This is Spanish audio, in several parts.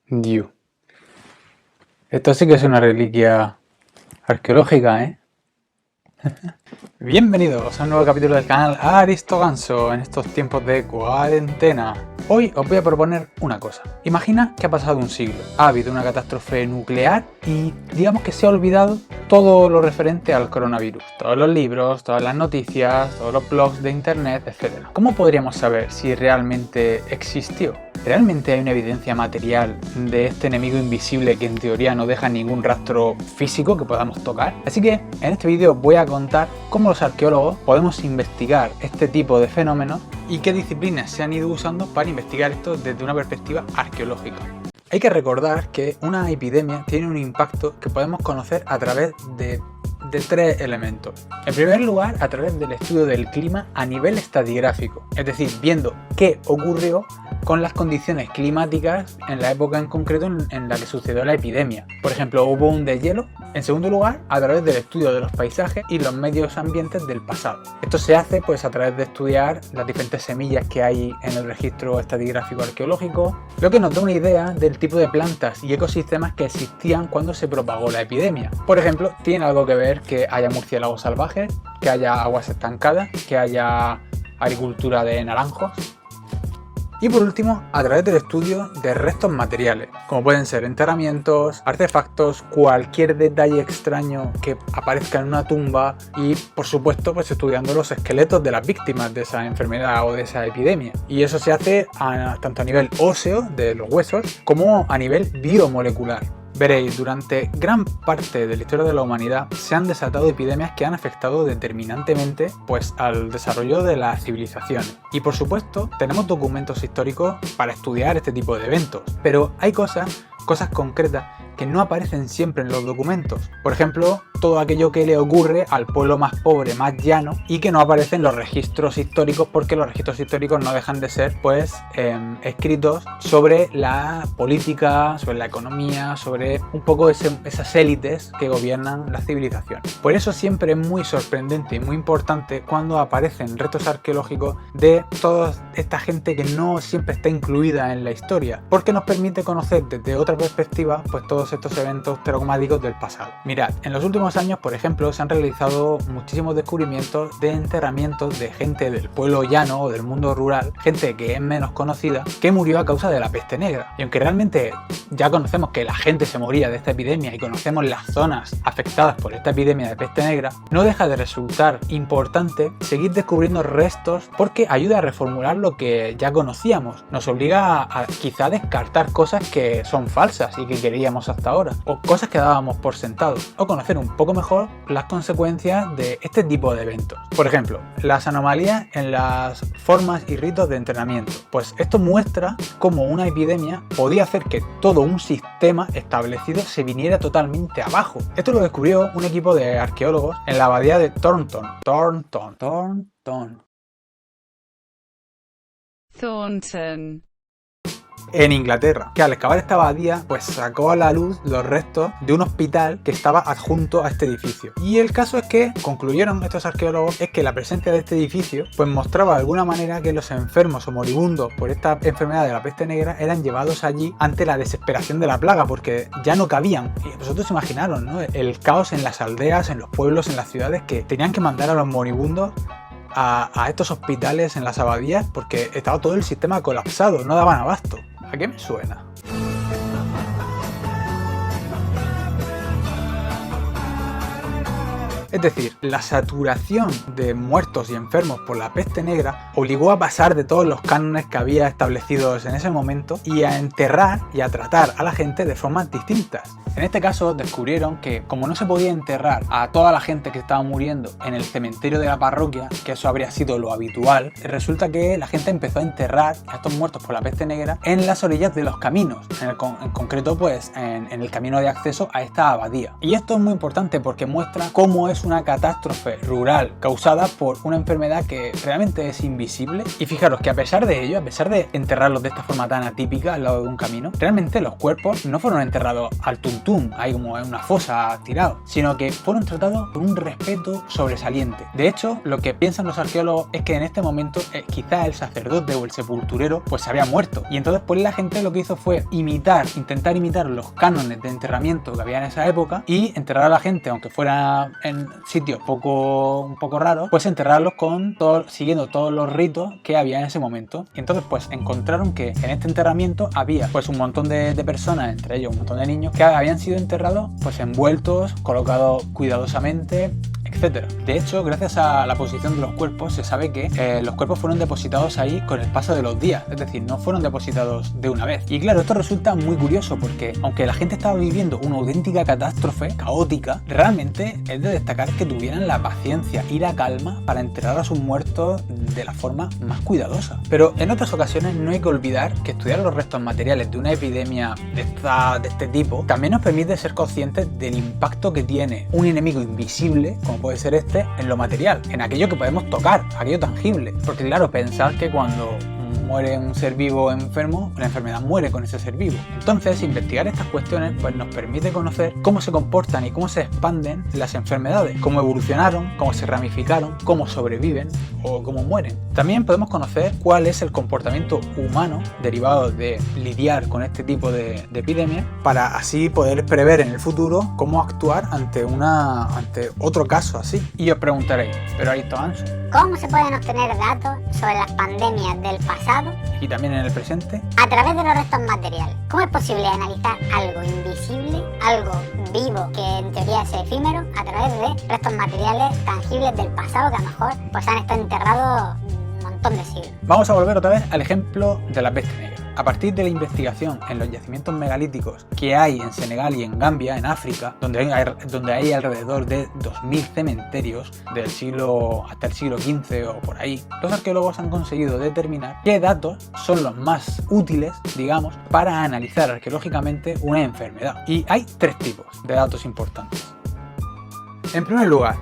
Dios. Esto sí que es una reliquia arqueológica, ¿eh? Bienvenidos a un nuevo capítulo del canal Aristoganso en estos tiempos de cuarentena. Hoy os voy a proponer una cosa. Imagina que ha pasado un siglo, ha habido una catástrofe nuclear y digamos que se ha olvidado todo lo referente al coronavirus. Todos los libros, todas las noticias, todos los blogs de internet, etc. ¿Cómo podríamos saber si realmente existió? ¿Realmente hay una evidencia material de este enemigo invisible que en teoría no deja ningún rastro físico que podamos tocar? Así que en este vídeo voy a contar cómo los arqueólogos podemos investigar este tipo de fenómenos y qué disciplinas se han ido usando para investigar esto desde una perspectiva arqueológica. Hay que recordar que una epidemia tiene un impacto que podemos conocer a través de tres elementos. En primer lugar, a través del estudio del clima a nivel estratigráfico, es decir, viendo qué ocurrió con las condiciones climáticas en la época en concreto en la que sucedió la epidemia. Por ejemplo, hubo un deshielo. En segundo lugar, a través del estudio de los paisajes y los medios ambientes del pasado. Esto se hace pues a través de estudiar las diferentes semillas que hay en el registro estratigráfico arqueológico, lo que nos da una idea del tipo de plantas y ecosistemas que existían cuando se propagó la epidemia. Por ejemplo, tiene algo que ver que haya murciélagos salvajes, que haya aguas estancadas, que haya agricultura de naranjos. Y por último, a través del estudio de restos materiales, como pueden ser enterramientos, artefactos, cualquier detalle extraño que aparezca en una tumba y, por supuesto, pues estudiando los esqueletos de las víctimas de esa enfermedad o de esa epidemia. Y eso se hace tanto a nivel óseo, de los huesos, como a nivel biomolecular. Veréis, durante gran parte de la historia de la humanidad se han desatado epidemias que han afectado determinantemente pues, al desarrollo de las civilizaciones. Y por supuesto, tenemos documentos históricos para estudiar este tipo de eventos. Pero hay cosas concretas que no aparecen siempre en los documentos. Por ejemplo, todo aquello que le ocurre al pueblo más pobre, más llano, y que no aparece en los registros históricos porque los registros históricos no dejan de ser pues escritos sobre la política, sobre la economía, sobre un poco esas élites que gobiernan las civilizaciones. Por eso siempre es muy sorprendente y muy importante cuando aparecen restos arqueológicos de toda esta gente que no siempre está incluida en la historia, porque nos permite conocer desde otra perspectiva pues todos estos eventos traumáticos del pasado. Mirad, en los últimos años, por ejemplo, se han realizado muchísimos descubrimientos de enterramientos de gente del pueblo llano o del mundo rural, gente que es menos conocida, que murió a causa de la peste negra. Y aunque realmente ya conocemos que la gente se moría de esta epidemia y conocemos las zonas afectadas por esta epidemia de peste negra, no deja de resultar importante seguir descubriendo restos porque ayuda a reformular lo que ya conocíamos. Nos obliga a quizá descartar cosas que son falsas y que queríamos hasta ahora, o cosas que dábamos por sentado, o conocer un poco mejor las consecuencias de este tipo de eventos. Por ejemplo, las anomalías en las formas y ritos de entrenamiento. Pues esto muestra cómo una epidemia podía hacer que todo un sistema establecido se viniera totalmente abajo. Esto lo descubrió un equipo de arqueólogos en la abadía de Thornton. En Inglaterra, que al excavar esta abadía pues sacó a la luz los restos de un hospital que estaba adjunto a este edificio. Y el caso es que concluyeron estos arqueólogos es que la presencia de este edificio pues mostraba de alguna manera que los enfermos o moribundos por esta enfermedad de la peste negra eran llevados allí ante la desesperación de la plaga porque ya no cabían. Y vosotros imaginaron, ¿no? El caos en las aldeas, en los pueblos, en las ciudades, que tenían que mandar a los moribundos a estos hospitales en las abadías porque estaba todo el sistema colapsado, no daban abasto. ¿A qué me suena? Es decir, la saturación de muertos y enfermos por la peste negra obligó a pasar de todos los cánones que había establecidos en ese momento y a enterrar y a tratar a la gente de formas distintas. En este caso descubrieron que como no se podía enterrar a toda la gente que estaba muriendo en el cementerio de la parroquia, que eso habría sido lo habitual, resulta que la gente empezó a enterrar a estos muertos por la peste negra en las orillas de los caminos, en concreto pues en el camino de acceso a esta abadía. Y esto es muy importante porque muestra cómo es es una catástrofe rural causada por una enfermedad que realmente es invisible. Y fijaros que a pesar de ello, a pesar de enterrarlos de esta forma tan atípica al lado de un camino, realmente los cuerpos no fueron enterrados al tuntún, ahí como en una fosa tirados, sino que fueron tratados con un respeto sobresaliente. De hecho, lo que piensan los arqueólogos es que en este momento quizá el sacerdote o el sepulturero pues se había muerto, y entonces pues la gente lo que hizo fue intentar imitar los cánones de enterramiento que había en esa época y enterrar a la gente, aunque fuera en sitios un poco raros, pues enterrarlos siguiendo todos los ritos que había en ese momento. Y entonces pues encontraron que en este enterramiento había pues un montón de personas, entre ellos un montón de niños, que habían sido enterrados pues envueltos, colocados cuidadosamente, etcétera. De hecho, gracias a la posición de los cuerpos, se sabe que los cuerpos fueron depositados ahí con el paso de los días, es decir, no fueron depositados de una vez. Y claro, esto resulta muy curioso porque, aunque la gente estaba viviendo una auténtica catástrofe caótica, realmente es de destacar que tuvieran la paciencia y la calma para enterrar a sus muertos de la forma más cuidadosa. Pero en otras ocasiones no hay que olvidar que estudiar los restos materiales de una epidemia de este tipo también nos permite ser conscientes del impacto que tiene un enemigo invisible, como puede ser este, en lo material, en aquello que podemos tocar, aquello tangible. Porque claro, pensad que cuando muere un ser vivo enfermo, la enfermedad muere con ese ser vivo. Entonces, investigar estas cuestiones pues nos permite conocer cómo se comportan y cómo se expanden las enfermedades, cómo evolucionaron, cómo se ramificaron, cómo sobreviven o cómo mueren. También podemos conocer cuál es el comportamiento humano derivado de lidiar con este tipo de epidemias, para así poder prever en el futuro cómo actuar ante otro caso así. Y os preguntaréis, pero Aristóganes, ¿cómo se pueden obtener datos sobre las pandemias del pasado y también en el presente? a través de los restos materiales? ¿Cómo es posible analizar algo invisible, algo vivo que en teoría es efímero, a través de restos materiales tangibles del pasado que a lo mejor pues han estado enterrados un montón de siglos? Vamos a volver otra vez al ejemplo de la peste negra. A partir de la investigación en los yacimientos megalíticos que hay en Senegal y en Gambia, en África, donde hay alrededor de 2000 cementerios hasta el siglo XV o por ahí, los arqueólogos han conseguido determinar qué datos son los más útiles, digamos, para analizar arqueológicamente una enfermedad. Y hay tres tipos de datos importantes. En primer lugar,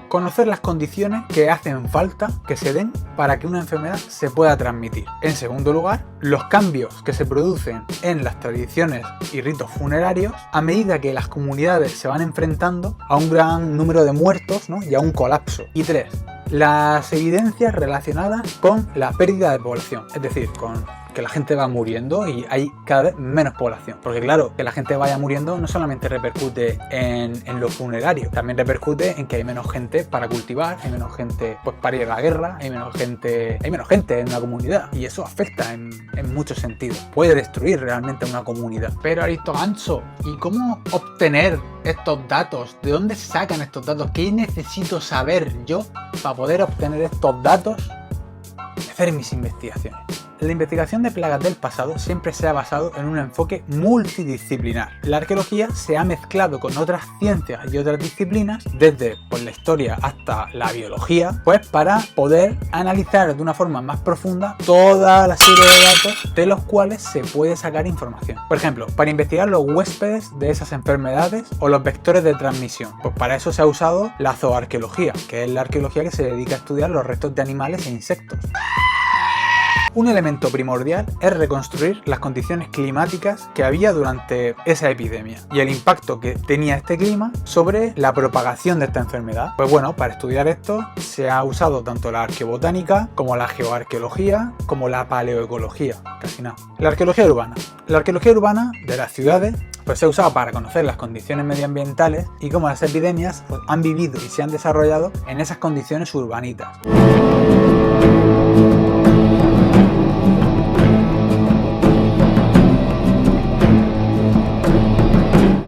conocer las condiciones que hacen falta que se den para que una enfermedad se pueda transmitir. En segundo lugar, los cambios que se producen en las tradiciones y ritos funerarios a medida que las comunidades se van enfrentando a un gran número de muertos, ¿no? y a un colapso. Y tres, las evidencias relacionadas con la pérdida de población, es decir, con que la gente va muriendo y hay cada vez menos población. Porque claro, que la gente vaya muriendo no solamente repercute en lo funerario, también repercute en que hay menos gente para cultivar, hay menos gente pues para ir a la guerra, hay menos gente en una comunidad, y eso afecta en muchos sentidos. Puede destruir realmente una comunidad. Pero Aristóganes, ¿y cómo obtener estos datos? ¿De dónde sacan estos datos? ¿Qué necesito saber yo para poder obtener estos datos y hacer mis investigaciones? La investigación de plagas del pasado siempre se ha basado en un enfoque multidisciplinar. La arqueología se ha mezclado con otras ciencias y otras disciplinas, desde la historia hasta la biología, pues para poder analizar de una forma más profunda toda la serie de datos de los cuales se puede sacar información. Por ejemplo, para investigar los huéspedes de esas enfermedades o los vectores de transmisión, pues para eso se ha usado la zooarqueología, que es la arqueología que se dedica a estudiar los restos de animales e insectos. Un elemento primordial es reconstruir las condiciones climáticas que había durante esa epidemia y el impacto que tenía este clima sobre la propagación de esta enfermedad. Pues bueno, para estudiar esto se ha usado tanto la arqueobotánica como la geoarqueología como la paleoecología, casi nada. La arqueología urbana. La arqueología urbana de las ciudades pues se ha usado para conocer las condiciones medioambientales y cómo las epidemias pues, han vivido y se han desarrollado en esas condiciones urbanitas.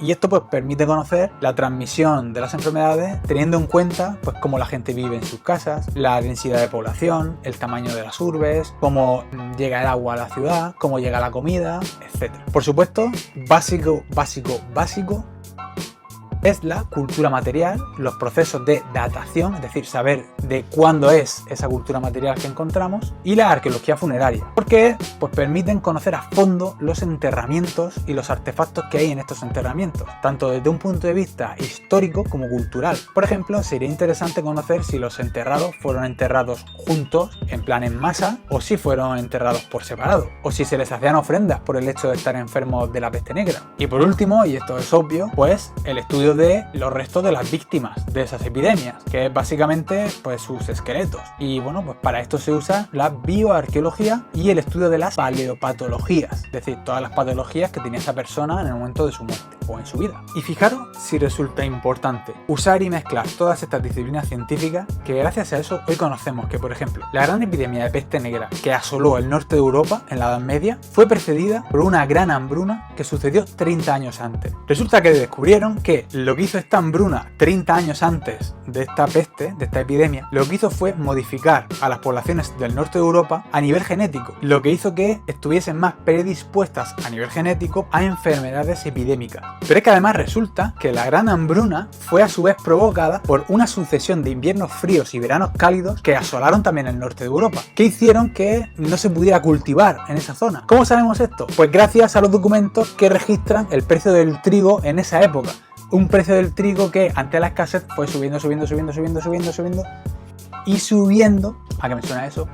Y esto pues permite conocer la transmisión de las enfermedades teniendo en cuenta pues cómo la gente vive en sus casas, la densidad de población, el tamaño de las urbes, cómo llega el agua a la ciudad, cómo llega la comida, etc. Por supuesto, básico, es la cultura material, los procesos de datación, es decir, saber de cuándo es esa cultura material que encontramos, y la arqueología funeraria, porque pues permiten conocer a fondo los enterramientos y los artefactos que hay en estos enterramientos, tanto desde un punto de vista histórico como cultural. Por ejemplo, sería interesante conocer si los enterrados fueron enterrados juntos, en plan en masa, o si fueron enterrados por separado, o si se les hacían ofrendas por el hecho de estar enfermos de la peste negra. Y por último, y esto es obvio, pues el estudio de los restos de las víctimas de esas epidemias, que es básicamente pues sus esqueletos. Y bueno, pues para esto se usa la bioarqueología y el estudio de las paleopatologías, es decir, todas las patologías que tenía esa persona en el momento de su muerte o en su vida. Y fijaros si resulta importante usar y mezclar todas estas disciplinas científicas, que gracias a eso hoy conocemos que, por ejemplo, la gran epidemia de peste negra que asoló el norte de Europa en la Edad Media fue precedida por una gran hambruna que sucedió 30 años antes. Resulta que descubrieron que lo que hizo esta hambruna 30 años antes de esta peste, de esta epidemia, lo que hizo fue modificar a las poblaciones del norte de Europa a nivel genético, lo que hizo que estuviesen más predispuestas a nivel genético a enfermedades epidémicas. Pero es que además resulta que la gran hambruna fue a su vez provocada por una sucesión de inviernos fríos y veranos cálidos que asolaron también el norte de Europa, que hicieron que no se pudiera cultivar en esa zona. ¿Cómo sabemos esto? Pues gracias a los documentos que registran el precio del trigo en esa época. Un precio del trigo que ante la escasez fue subiendo y subiendo. ¿A qué me suena eso?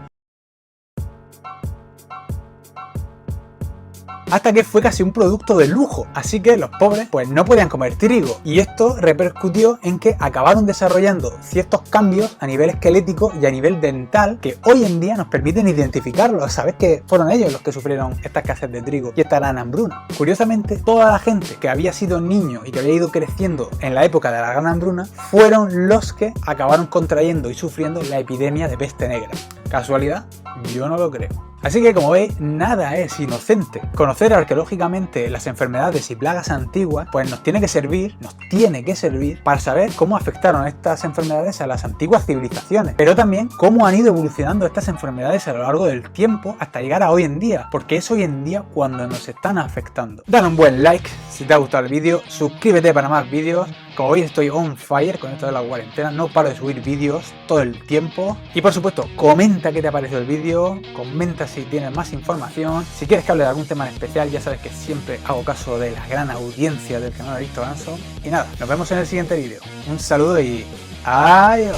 Hasta que fue casi un producto de lujo, así que los pobres pues no podían comer trigo, y esto repercutió en que acabaron desarrollando ciertos cambios a nivel esquelético y a nivel dental que hoy en día nos permiten identificarlos. Sabes que fueron ellos los que sufrieron esta escasez de trigo y esta gran hambruna. Curiosamente, toda la gente que había sido niño y que había ido creciendo en la época de la gran hambruna fueron los que acabaron contrayendo y sufriendo la epidemia de peste negra. ¿Casualidad? Yo no lo creo. Así que, como veis, nada es inocente. Conocer arqueológicamente las enfermedades y plagas antiguas pues nos tiene que servir para saber cómo afectaron estas enfermedades a las antiguas civilizaciones, pero también cómo han ido evolucionando estas enfermedades a lo largo del tiempo hasta llegar a hoy en día, porque es hoy en día cuando nos están afectando. Dale un buen like si te ha gustado el vídeo, suscríbete para más vídeos. Como veis, estoy on fire con esto de la cuarentena, no paro de subir vídeos todo el tiempo. Y por supuesto, comenta qué te ha parecido el vídeo, comenta si tienes más información, si quieres que hable de algún tema en especial. Ya sabes que siempre hago caso de la gran audiencia del canal Aristo Ganso. Y nada, nos vemos en el siguiente vídeo. Un saludo y adiós.